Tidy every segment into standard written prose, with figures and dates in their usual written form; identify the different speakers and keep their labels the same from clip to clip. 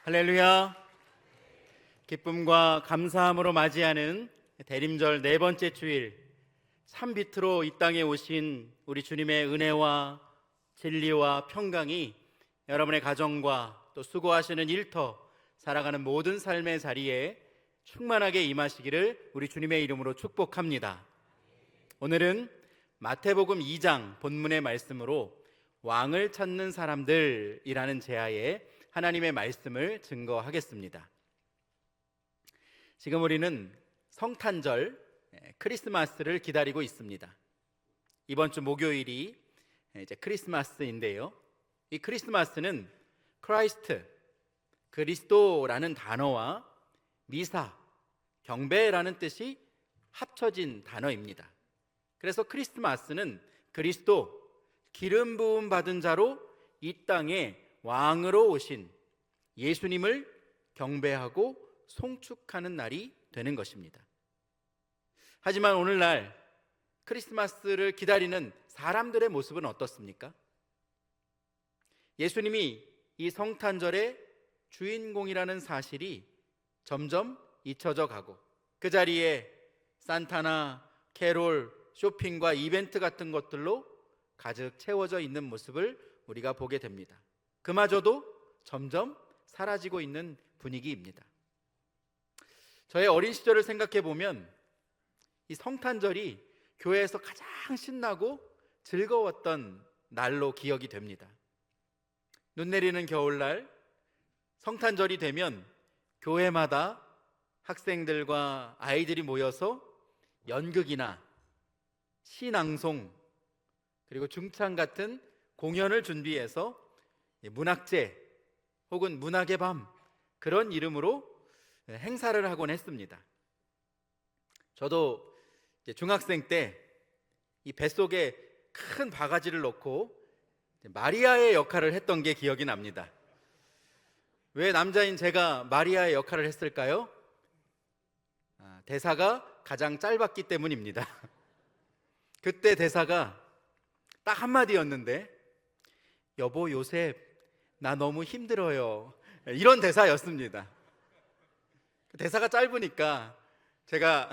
Speaker 1: 할렐루야. 기쁨과 감사함으로 맞이하는 대림절 네 번째 주일, 산 밑으로 이 땅에 오신 우리 주님의 은혜와 진리와 평강이 여러분의 가정과 또 수고하시는 일터, 살아가는 모든 삶의 자리에 충만하게 임하시기를 우리 주님의 이름으로 축복합니다. 오늘은 마태복음 2장 본문의 말씀으로 왕을 찾는 사람들이라는 제하에 하나님의 말씀을 증거하겠습니다. 지금 우리는 성탄절, 크리스마스를 기다리고 있습니다. 이번 주 목요일이 이제 크리스마스인데요. 이 크리스마스는 크라이스트, 그리스도라는 단어와 미사, 경배라는 뜻이 합쳐진 단어입니다. 그래서 크리스마스는 그리스도, 기름 부음 받은 자로 이 땅에 왕으로 오신 예수님을 경배하고 송축하는 날이 되는 것입니다. 하지만 오늘날 크리스마스를 기다리는 사람들의 모습은 어떻습니까? 예수님이 이 성탄절의 주인공이라는 사실이 점점 잊혀져 가고 그 자리에 산타나 캐롤, 쇼핑과 이벤트 같은 것들로 가득 채워져 있는 모습을 우리가 보게 됩니다. 그마저도 점점 사라지고 있는 분위기입니다. 저의 어린 시절을 생각해 보면 이 성탄절이 교회에서 가장 신나고 즐거웠던 날로 기억이 됩니다. 눈 내리는 겨울날 성탄절이 되면 교회마다 학생들과 아이들이 모여서 연극이나 시낭송 그리고 중창 같은 공연을 준비해서 문학제 혹은 문학의 밤 그런 이름으로 행사를 하곤 했습니다. 저도 중학생 때 이 뱃속에 큰 바가지를 넣고 마리아의 역할을 했던 게 기억이 납니다. 왜 남자인 제가 마리아의 역할을 했을까요? 대사가 가장 짧았기 때문입니다. 그때 대사가 딱 한마디였는데, 여보 요셉 나 너무 힘들어요, 이런 대사였습니다. 대사가 짧으니까 제가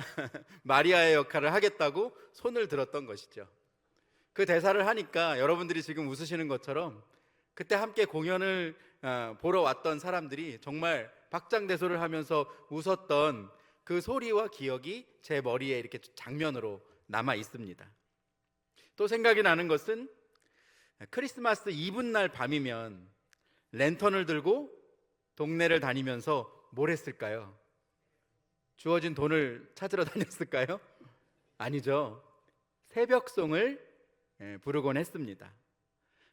Speaker 1: 마리아의 역할을 하겠다고 손을 들었던 것이죠. 그 대사를 하니까 여러분들이 지금 웃으시는 것처럼 그때 함께 공연을 보러 왔던 사람들이 정말 박장대소를 하면서 웃었던 그 소리와 기억이 제 머리에 이렇게 장면으로 남아 있습니다. 또 생각이 나는 것은 크리스마스 이브날 밤이면 랜턴을 들고 동네를 다니면서 뭘 했을까요? 주어진 돈을 찾으러 다녔을까요? 아니죠. 새벽송을 부르곤 했습니다.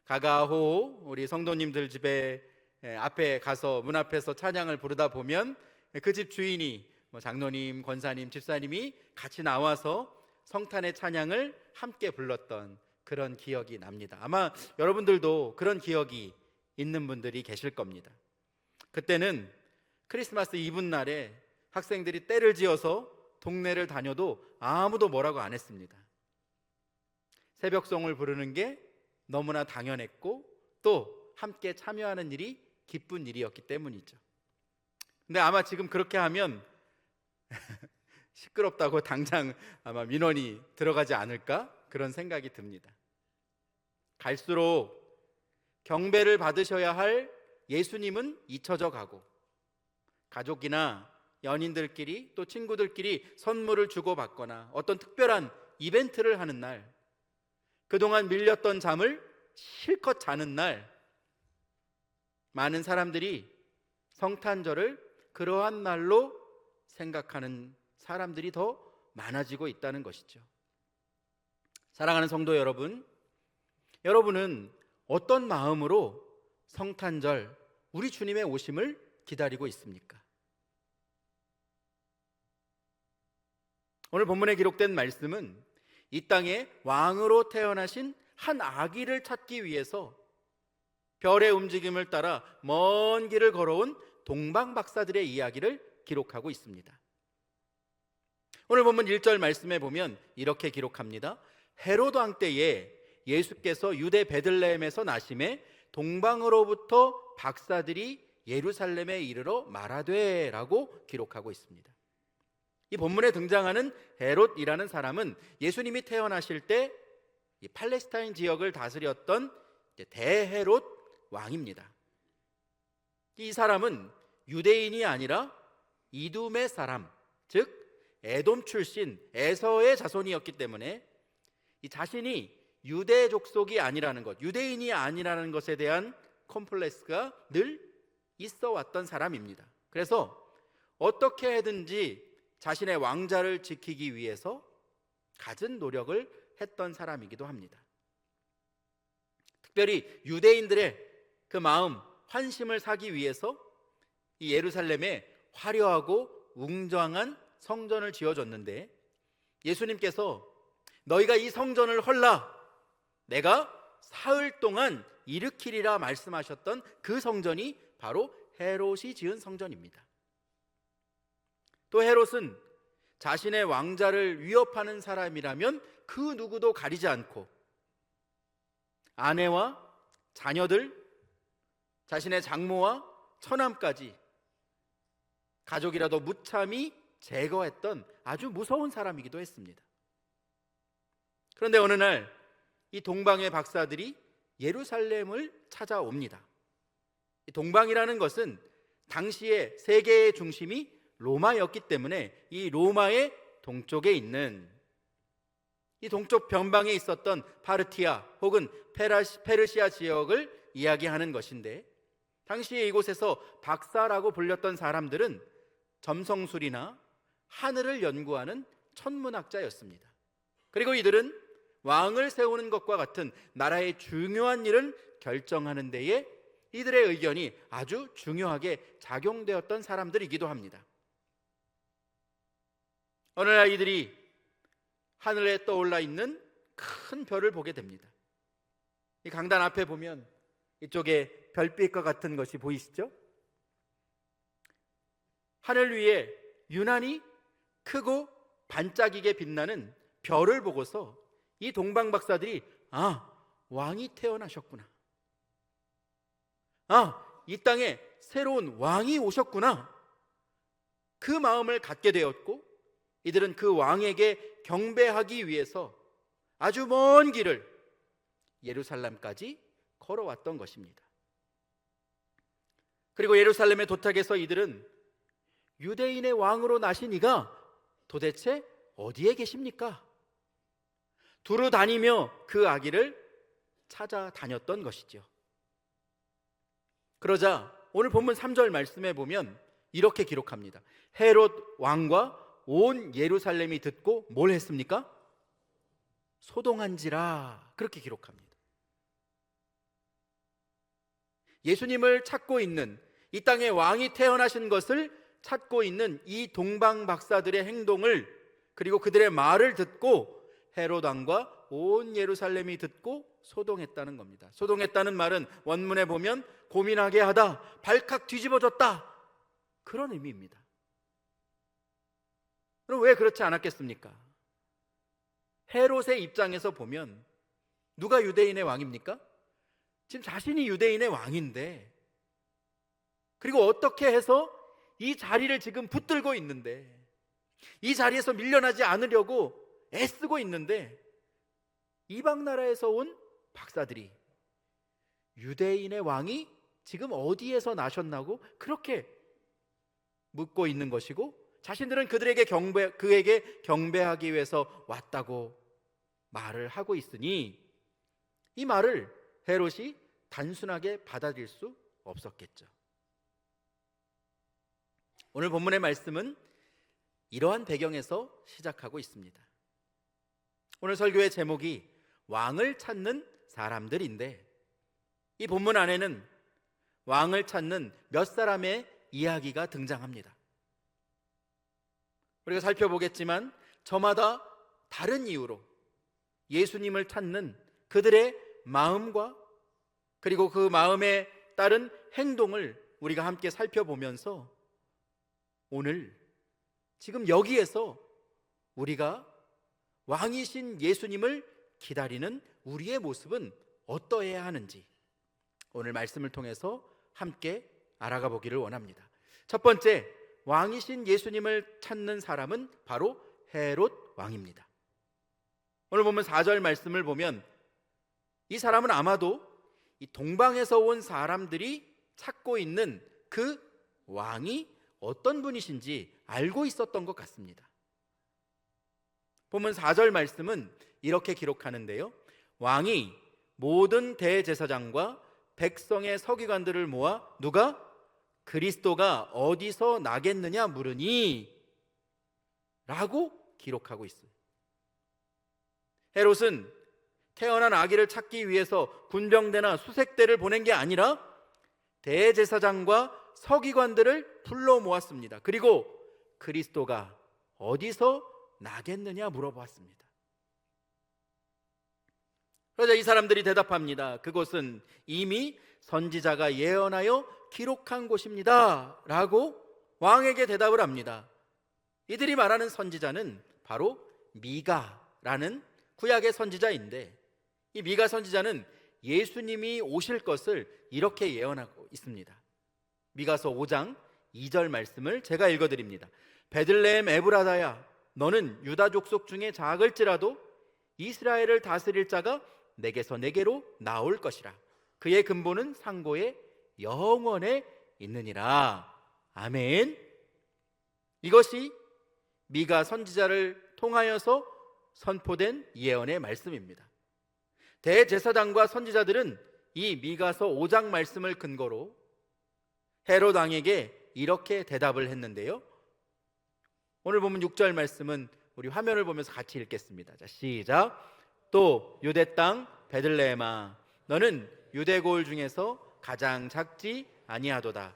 Speaker 1: 가가호 우리 성도님들 집에 앞에 가서 문 앞에서 찬양을 부르다 보면 그 집 주인이 장로님, 권사님, 집사님이 같이 나와서 성탄의 찬양을 함께 불렀던 그런 기억이 납니다. 아마 여러분들도 그런 기억이 있는 분들이 계실 겁니다. 그때는 크리스마스 이브날에 학생들이 때를 지어서 동네를 다녀도 아무도 뭐라고 안 했습니다. 새벽송을 부르는 게 너무나 당연했고 또 함께 참여하는 일이 기쁜 일이었기 때문이죠. 근데 아마 지금 그렇게 하면 시끄럽다고 당장 아마 민원이 들어가지 않을까 그런 생각이 듭니다. 갈수록 경배를 받으셔야 할 예수님은 잊혀져 가고 가족이나 연인들끼리 또 친구들끼리 선물을 주고받거나 어떤 특별한 이벤트를 하는 날, 그동안 밀렸던 잠을 실컷 자는 날, 많은 사람들이 성탄절을 그러한 날로 생각하는 사람들이 더 많아지고 있다는 것이죠. 사랑하는 성도 여러분, 여러분은 어떤 마음으로 성탄절, 우리 주님의 오심을 기다리고 있습니까? 오늘 본문에 기록된 말씀은 이 땅에 왕으로 태어나신 한 아기를 찾기 위해서 별의 움직임을 따라 먼 길을 걸어온 동방박사들의 이야기를 기록하고 있습니다. 오늘 본문 1절 말씀에 보면 이렇게 기록합니다. 헤로드 왕 때에 예수께서 유대 베들레헴에서 나심에 동방으로부터 박사들이 예루살렘에 이르러 말하되라고 기록하고 있습니다. 이 본문에 등장하는 헤롯이라는 사람은 예수님이 태어나실 때 이 팔레스타인 지역을 다스렸던 대헤롯 왕입니다. 이 사람은 유대인이 아니라 이둠의 사람, 즉 에돔 출신 에서의 자손이었기 때문에 이 자신이 유대 족속이 아니라는 것, 유대인이 아니라는 것에 대한 콤플렉스가 늘 있어 왔던 사람입니다. 그래서 어떻게 해든지 자신의 왕자를 지키기 위해서 갖은 노력을 했던 사람이기도 합니다. 특별히 유대인들의 그 마음, 환심을 사기 위해서 이 예루살렘에 화려하고 웅장한 성전을 지어줬는데, 예수님께서 너희가 이 성전을 헐라, 내가 사흘 동안 일으키리라 말씀하셨던 그 성전이 바로 헤롯이 지은 성전입니다. 또 헤롯은 자신의 왕자를 위협하는 사람이라면 그 누구도 가리지 않고 아내와 자녀들, 자신의 장모와 처남까지 가족이라도 무참히 제거했던 아주 무서운 사람이기도 했습니다. 그런데 어느 날 이 동방의 박사들이 예루살렘을 찾아옵니다. 이 동방이라는 것은 당시의 세계의 중심이 로마였기 때문에 이 로마의 동쪽에 있는, 이 동쪽 변방에 있었던 파르티아 혹은 페르시아 지역을 이야기하는 것인데, 당시에 이곳에서 박사라고 불렸던 사람들은 점성술이나 하늘을 연구하는 천문학자였습니다. 그리고 이들은 왕을 세우는 것과 같은 나라의 중요한 일을 결정하는 데에 이들의 의견이 아주 중요하게 작용되었던 사람들이기도 합니다. 어느 날 이들이 하늘에 떠올라 있는 큰 별을 보게 됩니다. 이 강단 앞에 보면 이쪽에 별빛과 같은 것이 보이시죠? 하늘 위에 유난히 크고 반짝이게 빛나는 별을 보고서 이 동방 박사들이 왕이 태어나셨구나, 이 땅에 새로운 왕이 오셨구나, 그 마음을 갖게 되었고, 이들은 그 왕에게 경배하기 위해서 아주 먼 길을 예루살렘까지 걸어왔던 것입니다. 그리고 예루살렘에 도착해서 이들은 유대인의 왕으로 나신 이가 도대체 어디에 계십니까? 두루 다니며 그 아기를 찾아다녔던 것이죠. 그러자 오늘 본문 3절 말씀에 보면 이렇게 기록합니다. 헤롯 왕과 온 예루살렘이 듣고 뭘 했습니까? 소동한지라, 그렇게 기록합니다. 예수님을 찾고 있는, 이 땅에 왕이 태어나신 것을 찾고 있는 이 동방 박사들의 행동을, 그리고 그들의 말을 듣고 헤롯 왕과 온 예루살렘이 듣고 소동했다는 겁니다. 소동했다는 말은 원문에 보면 고민하게 하다, 발칵 뒤집어졌다, 그런 의미입니다. 그럼 왜 그렇지 않았겠습니까? 헤롯의 입장에서 보면 누가 유대인의 왕입니까? 지금 자신이 유대인의 왕인데, 그리고 어떻게 해서 이 자리를 지금 붙들고 있는데, 이 자리에서 밀려나지 않으려고 애쓰고 있는데, 이방 나라에서 온 박사들이 유대인의 왕이 지금 어디에서 나셨나고 그렇게 묻고 있는 것이고, 자신들은 그에게 경배하기 위해서 왔다고 말을 하고 있으니 이 말을 헤롯이 단순하게 받아들일 수 없었겠죠. 오늘 본문의 말씀은 이러한 배경에서 시작하고 있습니다. 오늘 설교의 제목이 왕을 찾는 사람들인데, 이 본문 안에는 왕을 찾는 몇 사람의 이야기가 등장합니다. 우리가 살펴보겠지만 저마다 다른 이유로 예수님을 찾는 그들의 마음과 그리고 그 마음에 따른 행동을 우리가 함께 살펴보면서 오늘 지금 여기에서 우리가 왕이신 예수님을 기다리는 우리의 모습은 어떠해야 하는지 오늘 말씀을 통해서 함께 알아가 보기를 원합니다. 첫 번째, 왕이신 예수님을 찾는 사람은 바로 헤롯 왕입니다. 오늘 보면 4절 말씀을 보면 이 사람은 아마도 이 동방에서 온 사람들이 찾고 있는 그 왕이 어떤 분이신지 알고 있었던 것 같습니다. 보면 4절 말씀은 이렇게 기록하는데요, 왕이 모든 대제사장과 백성의 서기관들을 모아 누가 그리스도가 어디서 나겠느냐 물으니 라고 기록하고 있어요. 헤롯은 태어난 아기를 찾기 위해서 군병대나 수색대를 보낸 게 아니라 대제사장과 서기관들을 불러 모았습니다. 그리고 그리스도가 어디서 나겠느냐 물어보았습니다. 그러자 이 사람들이 대답합니다. 그곳은 이미 선지자가 예언하여 기록한 곳입니다 라고 왕에게 대답을 합니다. 이들이 말하는 선지자는 바로 미가라는 구약의 선지자인데, 이 미가 선지자는 예수님이 오실 것을 이렇게 예언하고 있습니다. 미가서 5장 2절 말씀을 제가 읽어드립니다. 베들레헴 에브라다야, 너는 유다 족속 중에 작을지라도 이스라엘을 다스릴 자가 내게서 내게로 나올 것이라. 그의 근본은 상고의 영원에 있느니라. 아멘. 이것이 미가 선지자를 통하여서 선포된 예언의 말씀입니다. 대제사장과 선지자들은 이 미가서 5장 말씀을 근거로 헤롯 왕에게 이렇게 대답을 했는데요, 오늘 보면 6절 말씀은 우리 화면을 보면서 같이 읽겠습니다. 자, 시작. 또 유대 땅 베들레헴아, 너는 유대 고을 중에서 가장 작지 아니하도다.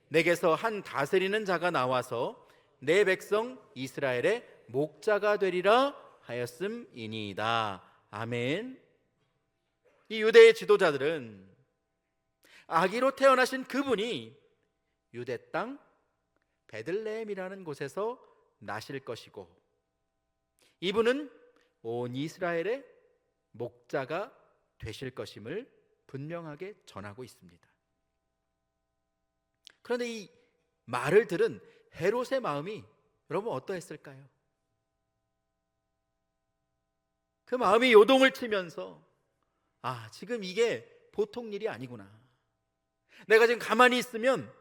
Speaker 1: 내게서 한 다스리는 자가 나와서 내 백성 이스라엘의 목자가 되리라 하였음이니이다. 아멘. 이 유대의 지도자들은 아기로 태어나신 그분이 유대 땅 베들레헴이라는 곳에서 나실 것이고, 이분은 온 이스라엘의 목자가 되실 것임을 분명하게 전하고 있습니다. 그런데 이 말을 들은 헤롯의 마음이 여러분 어떠했을까요? 그 마음이 요동을 치면서, 아, 지금 이게 보통 일이 아니구나. 내가 지금 가만히 있으면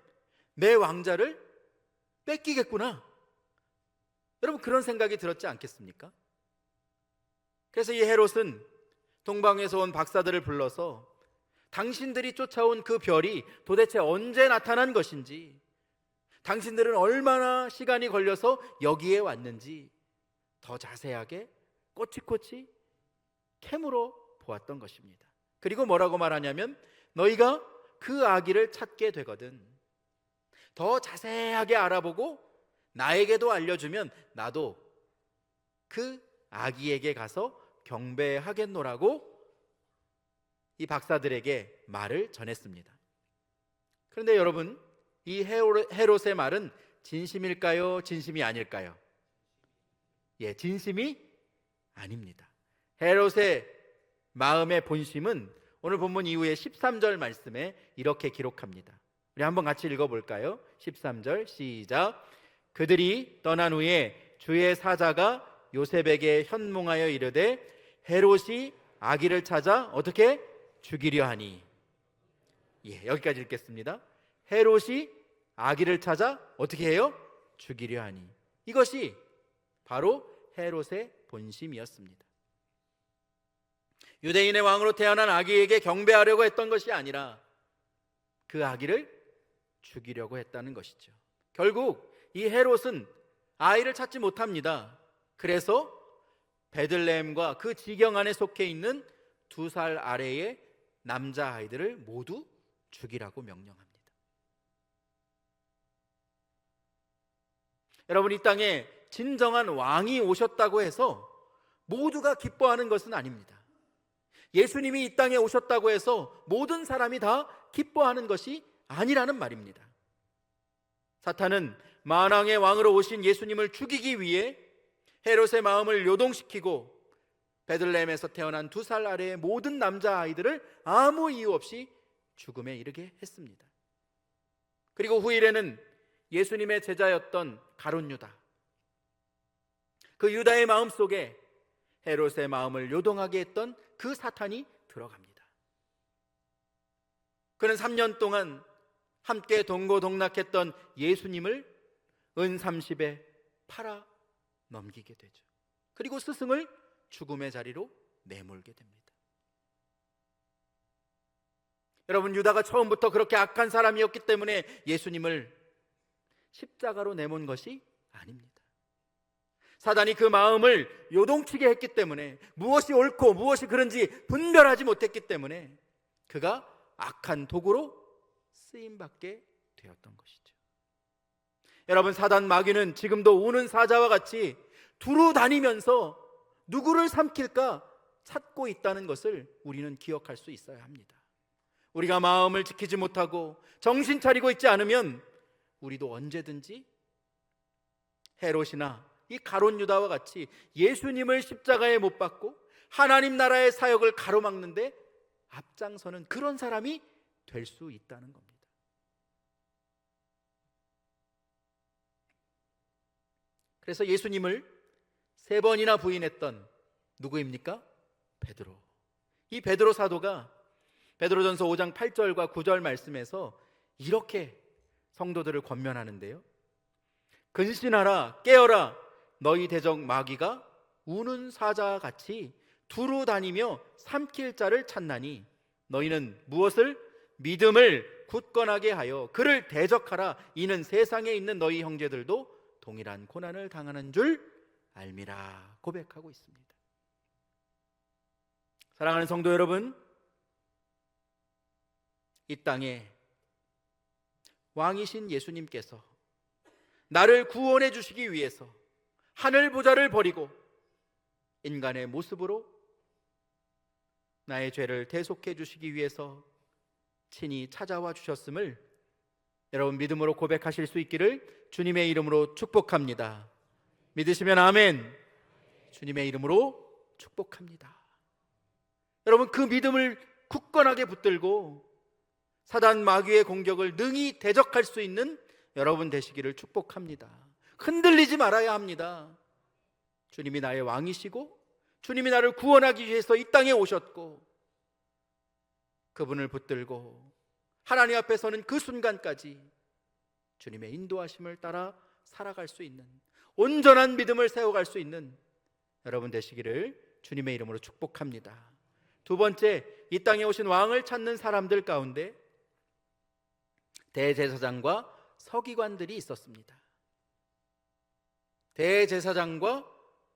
Speaker 1: 내 왕자를 뺏기겠구나. 여러분 그런 생각이 들었지 않겠습니까? 그래서 이 헤롯은 동방에서 온 박사들을 불러서 당신들이 쫓아온 그 별이 도대체 언제 나타난 것인지, 당신들은 얼마나 시간이 걸려서 여기에 왔는지 더 자세하게 꼬치꼬치 캐물어 보았던 것입니다. 그리고 뭐라고 말하냐면, 너희가 그 아기를 찾게 되거든 더 자세하게 알아보고 나에게도 알려주면 나도 그 아기에게 가서 경배하겠노라고 이 박사들에게 말을 전했습니다. 그런데 여러분, 이 헤롯의 말은 진심일까요? 진심이 아닐까요? 예, 진심이 아닙니다. 헤롯의 마음의 본심은 오늘 본문 이후에 13절 말씀에 이렇게 기록합니다. 우리 한번 같이 읽어볼까요? 13절 시작. 그들이 떠난 후에 주의 사자가 요셉에게 현몽하여 이르되 헤롯이 아기를 찾아 어떻게 죽이려 하니. 예, 여기까지 읽겠습니다. 헤롯이 아기를 찾아 어떻게 해요? 죽이려 하니. 이것이 바로 헤롯의 본심이었습니다. 유대인의 왕으로 태어난 아기에게 경배하려고 했던 것이 아니라 그 아기를 죽이려고 했다는 것이죠. 결국 이 헤롯은 아이를 찾지 못합니다. 그래서 베들레헴과 그 지경 안에 속해 있는 2살 아래의 남자아이들을 모두 죽이라고 명령합니다. 여러분, 이 땅에 진정한 왕이 오셨다고 해서 모두가 기뻐하는 것은 아닙니다. 예수님이 이 땅에 오셨다고 해서 모든 사람이 다 기뻐하는 것이 아니라는 말입니다. 사탄은 만왕의 왕으로 오신 예수님을 죽이기 위해 헤롯의 마음을 요동시키고 베들레헴에서 태어난 2살 아래의 모든 남자아이들을 아무 이유 없이 죽음에 이르게 했습니다. 그리고 후일에는 예수님의 제자였던 가룟 유다, 그 유다의 마음속에 헤롯의 마음을 요동하게 했던 그 사탄이 들어갑니다. 그는 3년 동안 함께 동고동락했던 예수님을 은 30에 팔아 넘기게 되죠. 그리고 스승을 죽음의 자리로 내몰게 됩니다. 여러분, 유다가 처음부터 그렇게 악한 사람이었기 때문에 예수님을 십자가로 내몬 것이 아닙니다. 사단이 그 마음을 요동치게 했기 때문에, 무엇이 옳고 무엇이 그른지 분별하지 못했기 때문에 그가 악한 도구로 쓰임받게 되었던 것이죠. 여러분, 사단 마귀는 지금도 우는 사자와 같이 두루 다니면서 누구를 삼킬까 찾고 있다는 것을 우리는 기억할 수 있어야 합니다. 우리가 마음을 지키지 못하고 정신 차리고 있지 않으면 우리도 언제든지 헤롯이나 이 가룟 유다와 같이 예수님을 십자가에 못 박고 하나님 나라의 사역을 가로막는데 앞장서는 그런 사람이 될 수 있다는 겁니다. 그래서 예수님을 3번이나 부인했던 누구입니까? 베드로. 이 베드로 사도가 베드로전서 5장 8절과 9절 말씀에서 이렇게 성도들을 권면하는데요. 근신하라, 깨어라, 너희 대적 마귀가 우는 사자같이 두루 다니며 삼킬 자를 찾나니 너희는 무엇을? 믿음을 굳건하게 하여 그를 대적하라. 이는 세상에 있는 너희 형제들도 동일한 고난을 당하는 줄 알미라 고백하고 있습니다. 사랑하는 성도 여러분, 이 땅에 왕이신 예수님께서 나를 구원해 주시기 위해서 하늘 보좌를 버리고 인간의 모습으로 나의 죄를 대속해 주시기 위해서 친히 찾아와 주셨음을 여러분 믿음으로 고백하실 수 있기를 주님의 이름으로 축복합니다. 믿으시면 아멘. 주님의 이름으로 축복합니다. 여러분, 그 믿음을 굳건하게 붙들고 사단 마귀의 공격을 능히 대적할 수 있는 여러분 되시기를 축복합니다. 흔들리지 말아야 합니다. 주님이 나의 왕이시고 주님이 나를 구원하기 위해서 이 땅에 오셨고, 그분을 붙들고 하나님 앞에 서는 그 순간까지 주님의 인도하심을 따라 살아갈 수 있는 온전한 믿음을 세워갈 수 있는 여러분 되시기를 주님의 이름으로 축복합니다. 두 번째, 이 땅에 오신 왕을 찾는 사람들 가운데 대제사장과 서기관들이 있었습니다. 대제사장과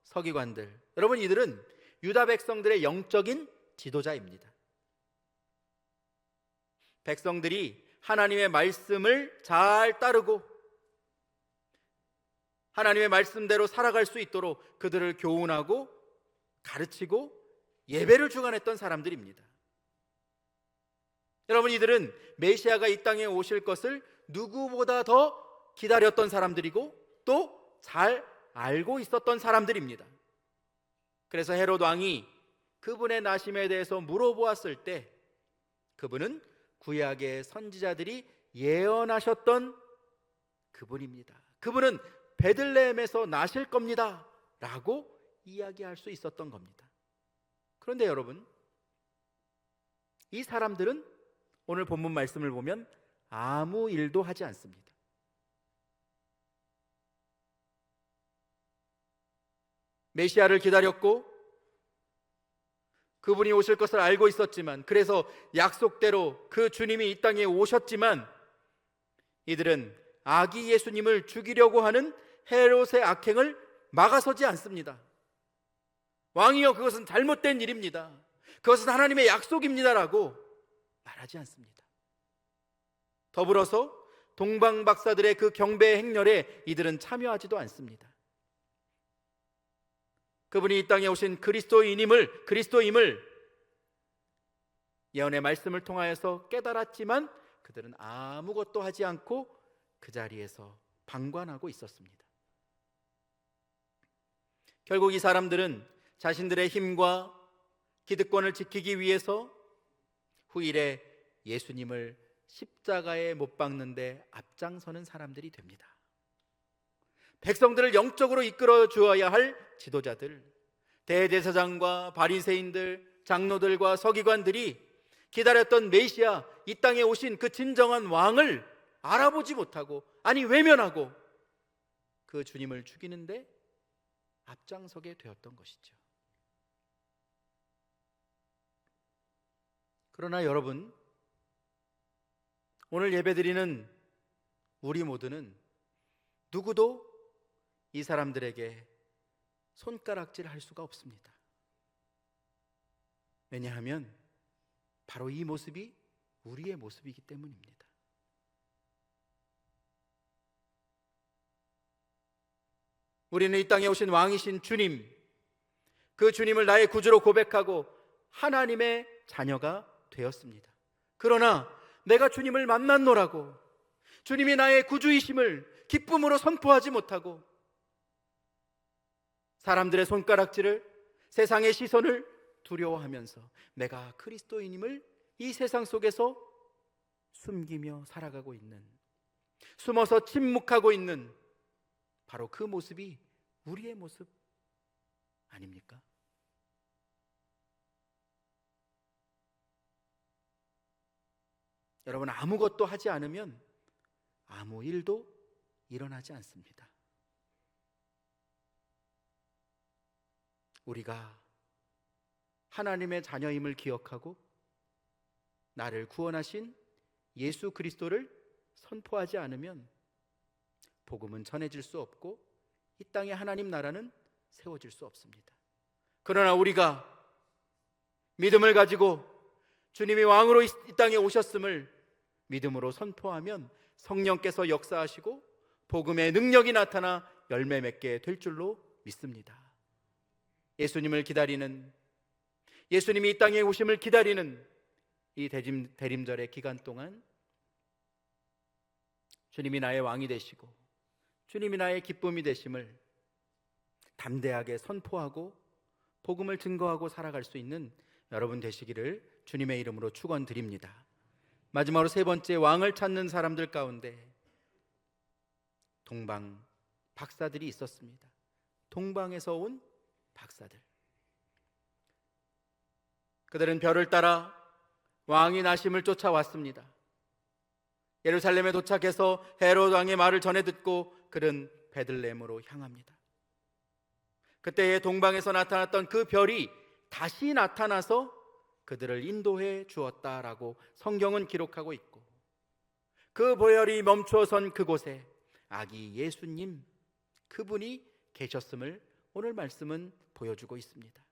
Speaker 1: 서기관들, 여러분, 이들은 유다 백성들의 영적인 지도자입니다. 백성들이 하나님의 말씀을 잘 따르고 하나님의 말씀대로 살아갈 수 있도록 그들을 교훈하고 가르치고 예배를 주관했던 사람들입니다. 여러분, 이들은 메시아가 이 땅에 오실 것을 누구보다 더 기다렸던 사람들이고 또 잘 알고 있었던 사람들입니다. 그래서 헤롯 왕이 그분의 나심에 대해서 물어보았을 때 그분은 구약의 선지자들이 예언하셨던 그분입니다. 그분은 베들레헴에서 나실 겁니다 라고 이야기할 수 있었던 겁니다. 그런데 여러분, 이 사람들은 오늘 본문 말씀을 보면 아무 일도 하지 않습니다. 메시아를 기다렸고 그분이 오실 것을 알고 있었지만, 그래서 약속대로 그 주님이 이 땅에 오셨지만 이들은 아기 예수님을 죽이려고 하는 헤롯의 악행을 막아서지 않습니다. 왕이여, 그것은 잘못된 일입니다, 그것은 하나님의 약속입니다라고 말하지 않습니다. 더불어서 동방 박사들의 그 경배 행렬에 이들은 참여하지도 않습니다. 그분이 이 땅에 오신 그리스도임을 예언의 말씀을 통하여서 깨달았지만 그들은 아무것도 하지 않고 그 자리에서 방관하고 있었습니다. 결국 이 사람들은 자신들의 힘과 기득권을 지키기 위해서 후일에 예수님을 십자가에 못 박는데 앞장서는 사람들이 됩니다. 백성들을 영적으로 이끌어 주어야 할 지도자들, 대제사장과 바리새인들, 장로들과 서기관들이 기다렸던 메시아, 이 땅에 오신 그 진정한 왕을 알아보지 못하고, 아니 외면하고 그 주님을 죽이는데 앞장서게 되었던 것이죠. 그러나 여러분, 오늘 예배드리는 우리 모두는 누구도 이 사람들에게 손가락질 할 수가 없습니다. 왜냐하면 바로 이 모습이 우리의 모습이기 때문입니다. 우리는 이 땅에 오신 왕이신 주님, 그 주님을 나의 구주로 고백하고 하나님의 자녀가 되었습니다. 그러나 내가 주님을 만났노라고 주님이 나의 구주이심을 기쁨으로 선포하지 못하고 사람들의 손가락질을, 세상의 시선을 두려워하면서 내가 그리스도인임을 이 세상 속에서 숨기며 살아가고 있는, 숨어서 침묵하고 있는 바로 그 모습이 우리의 모습 아닙니까? 여러분, 아무것도 하지 않으면 아무 일도 일어나지 않습니다. 우리가 하나님의 자녀임을 기억하고 나를 구원하신 예수 그리스도를 선포하지 않으면 복음은 전해질 수 없고 이 땅에 하나님 나라는 세워질 수 없습니다. 그러나 우리가 믿음을 가지고 주님이 왕으로 이 땅에 오셨음을 믿음으로 선포하면 성령께서 역사하시고 복음의 능력이 나타나 열매 맺게 될 줄로 믿습니다. 예수님을 기다리는, 예수님이 이 땅에 오심을 기다리는 이 대림절의 기간 동안 주님이 나의 왕이 되시고 주님이 나의 기쁨이 되심을 담대하게 선포하고 복음을 증거하고 살아갈 수 있는 여러분 되시기를 주님의 이름으로 축원드립니다. 마지막으로 세 번째, 왕을 찾는 사람들 가운데 동방 박사들이 있었습니다. 동방에서 온 박사들, 그들은 별을 따라 왕이 나심을 쫓아왔습니다. 예루살렘에 도착해서 헤롯 왕의 말을 전해 듣고 그는 베들레헴으로 향합니다. 그때의 동방에서 나타났던 그 별이 다시 나타나서 그들을 인도해 주었다라고 성경은 기록하고 있고, 그 별이 멈추어선 그곳에 아기 예수님, 그분이 계셨음을 오늘 말씀은 보여주고 있습니다.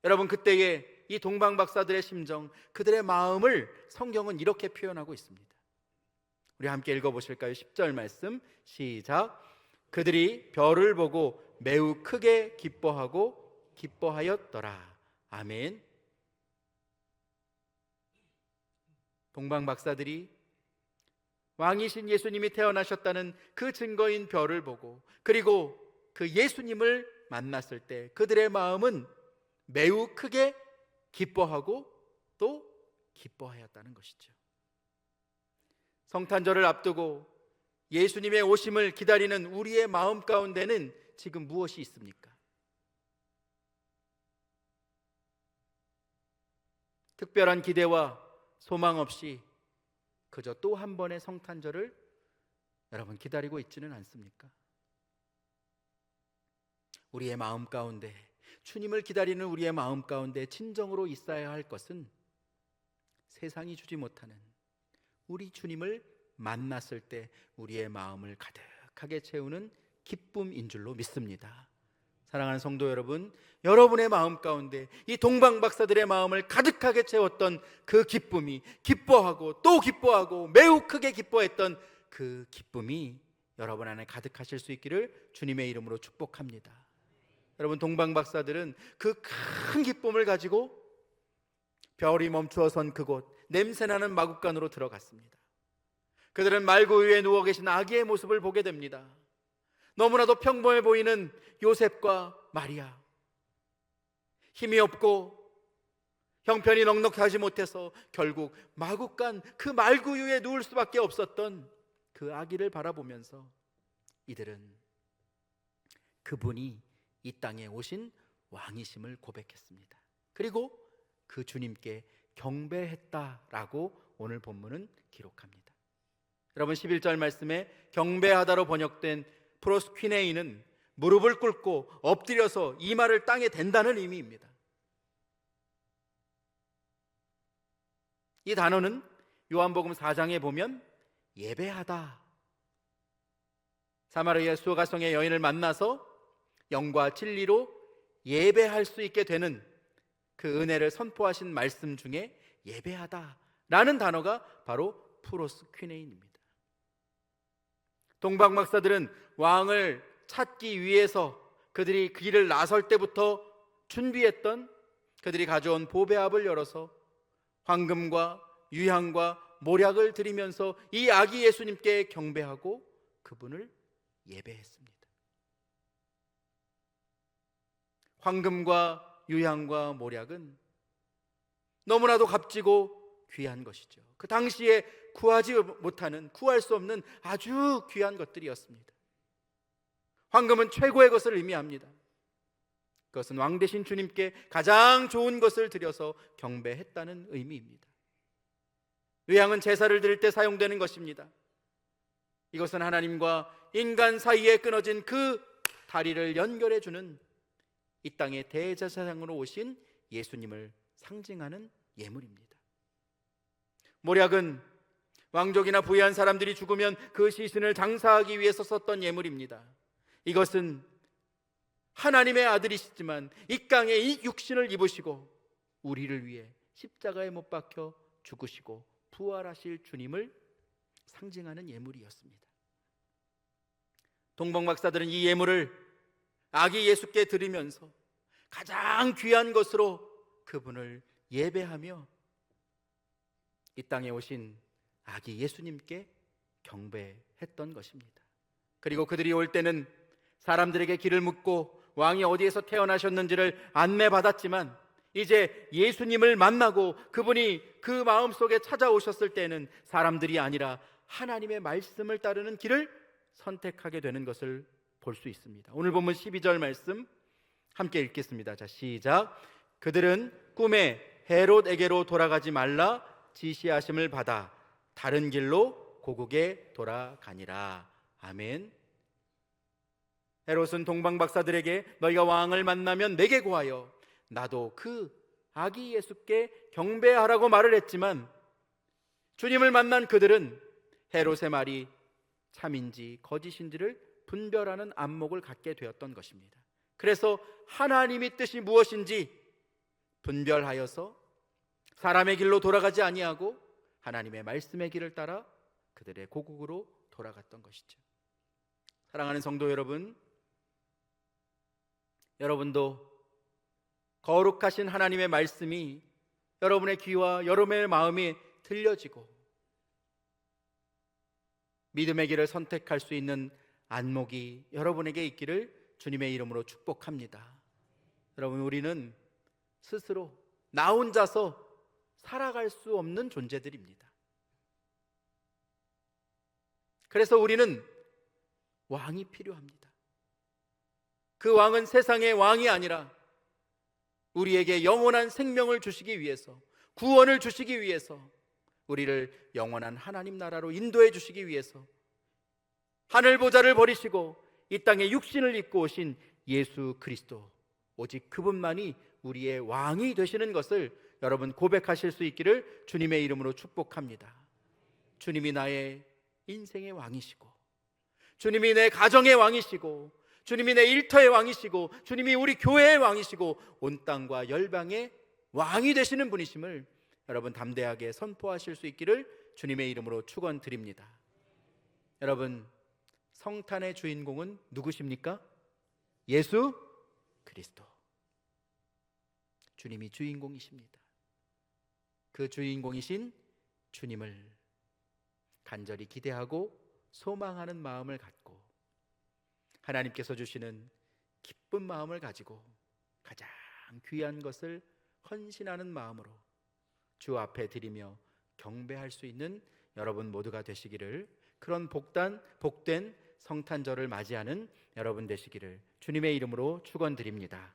Speaker 1: 여러분, 그때의 이 동방 박사들의 심정, 그들의 마음을 성경은 이렇게 표현하고 있습니다. 우리 함께 읽어보실까요? 10절 말씀 시작. 그들이 별을 보고 매우 크게 기뻐하고 기뻐하였더라. 아멘. 동방 박사들이 왕이신 예수님이 태어나셨다는 그 증거인 별을 보고 그리고 그 예수님을 만났을 때 그들의 마음은 매우 크게 기뻐하고 또 기뻐하였다는 것이죠. 성탄절을 앞두고 예수님의 오심을 기다리는 우리의 마음 가운데는 지금 무엇이 있습니까? 특별한 기대와 소망 없이 그저 또 한 번의 성탄절을 여러분 기다리고 있지는 않습니까? 우리의 마음 가운데, 주님을 기다리는 우리의 마음 가운데 진정으로 있어야 할 것은 세상이 주지 못하는 우리 주님을 만났을 때 우리의 마음을 가득하게 채우는 기쁨인 줄로 믿습니다. 사랑하는 성도 여러분, 여러분의 마음 가운데 이 동방 박사들의 마음을 가득하게 채웠던 그 기쁨이, 기뻐하고 또 기뻐하고 매우 크게 기뻐했던 그 기쁨이 여러분 안에 가득하실 수 있기를 주님의 이름으로 축복합니다. 여러분, 동방 박사들은 그 큰 기쁨을 가지고 별이 멈추어 선 그곳, 냄새나는 마국간으로 들어갔습니다. 그들은 말구 위에 누워 계신 아기의 모습을 보게 됩니다. 너무나도 평범해 보이는 요셉과 마리아, 힘이 없고 형편이 넉넉하지 못해서 결국 마구간 그 말구유에 누울 수밖에 없었던 그 아기를 바라보면서 이들은 그분이 이 땅에 오신 왕이심을 고백했습니다. 그리고 그 주님께 경배했다라고 오늘 본문은 기록합니다. 여러분, 11절 말씀에 경배하다로 번역된 프로스퀴네이는 무릎을 꿇고 엎드려서 이마를 땅에 댄다는 의미입니다. 이 단어는 요한복음 4장에 보면 예배하다, 사마리아 수가성의 여인을 만나서 영과 진리로 예배할 수 있게 되는 그 은혜를 선포하신 말씀 중에 예배하다라는 단어가 바로 프로스퀴네인입니다. 동방 박사들은 왕을 찾기 위해서 그들이 길을 나설 때부터 준비했던, 그들이 가져온 보배압을 열어서 황금과 유향과 모략을 드리면서 이 아기 예수님께 경배하고 그분을 예배했습니다. 황금과 유향과 모략은 너무나도 값지고 귀한 것이죠. 그 당시에 구할 수 없는 아주 귀한 것들이었습니다. 황금은 최고의 것을 의미합니다. 그것은 왕 대신 주님께 가장 좋은 것을 드려서 경배했다는 의미입니다. 유향은 제사를 드릴 때 사용되는 것입니다. 이것은 하나님과 인간 사이에 끊어진 그 다리를 연결해 주는 이 땅의 대제사장으로 오신 예수님을 상징하는 예물입니다. 모략은 왕족이나 부유한 사람들이 죽으면 그 시신을 장사하기 위해서 썼던 예물입니다. 이것은 하나님의 아들이시지만 이 땅에 이 육신을 입으시고 우리를 위해 십자가에 못 박혀 죽으시고 부활하실 주님을 상징하는 예물이었습니다. 동방 박사들은 이 예물을 아기 예수께 드리면서 가장 귀한 것으로 그분을 예배하며 이 땅에 오신 아기 예수님께 경배했던 것입니다. 그리고 그들이 올 때는 사람들에게 길을 묻고 왕이 어디에서 태어나셨는지를 안내받았지만 이제 예수님을 만나고 그분이 그 마음속에 찾아오셨을 때는 사람들이 아니라 하나님의 말씀을 따르는 길을 선택하게 되는 것을 볼 수 있습니다. 오늘 본문 12절 말씀 함께 읽겠습니다. 자, 시작. 그들은 꿈에 헤롯에게로 돌아가지 말라 지시하심을 받아 다른 길로 고국에 돌아가니라. 아멘. 헤롯은 동방 박사들에게 너희가 왕을 만나면 내게 구하여 나도 그 아기 예수께 경배하라고 말을 했지만 주님을 만난 그들은 헤롯의 말이 참인지 거짓인지를 분별하는 안목을 갖게 되었던 것입니다. 그래서 하나님의 뜻이 무엇인지 분별하여서 사람의 길로 돌아가지 아니하고 하나님의 말씀의 길을 따라 그들의 고국으로 돌아갔던 것이죠. 사랑하는 성도 여러분, 여러분도 거룩하신 하나님의 말씀이 여러분의 귀와 여러분의 마음이 들려지고 믿음의 길을 선택할 수 있는 안목이 여러분에게 있기를 주님의 이름으로 축복합니다. 여러분, 우리는 스스로 나 혼자서 살아갈 수 없는 존재들입니다. 그래서 우리는 왕이 필요합니다. 그 왕은 세상의 왕이 아니라 우리에게 영원한 생명을 주시기 위해서, 구원을 주시기 위해서, 우리를 영원한 하나님 나라로 인도해 주시기 위해서 하늘 보좌를 버리시고 이 땅에 육신을 입고 오신 예수 그리스도, 오직 그분만이 우리의 왕이 되시는 것을 여러분 고백하실 수 있기를 주님의 이름으로 축복합니다. 주님이 나의 인생의 왕이시고, 주님이 내 가정의 왕이시고, 주님이 내 일터의 왕이시고, 주님이 우리 교회의 왕이시고, 온 땅과 열방의 왕이 되시는 분이심을 여러분 담대하게 선포하실 수 있기를 주님의 이름으로 축원드립니다. 여러분, 성탄의 주인공은 누구십니까? 예수 그리스도. 주님이 주인공이십니다. 그 주인공이신 주님을 간절히 기대하고 소망하는 마음을 갖고 하나님께서 주시는 기쁜 마음을 가지고 가장 귀한 것을 헌신하는 마음으로 주 앞에 드리며 경배할 수 있는 여러분 모두가 되시기를, 그런 복된 성탄절을 맞이하는 여러분 되시기를 주님의 이름으로 축원드립니다.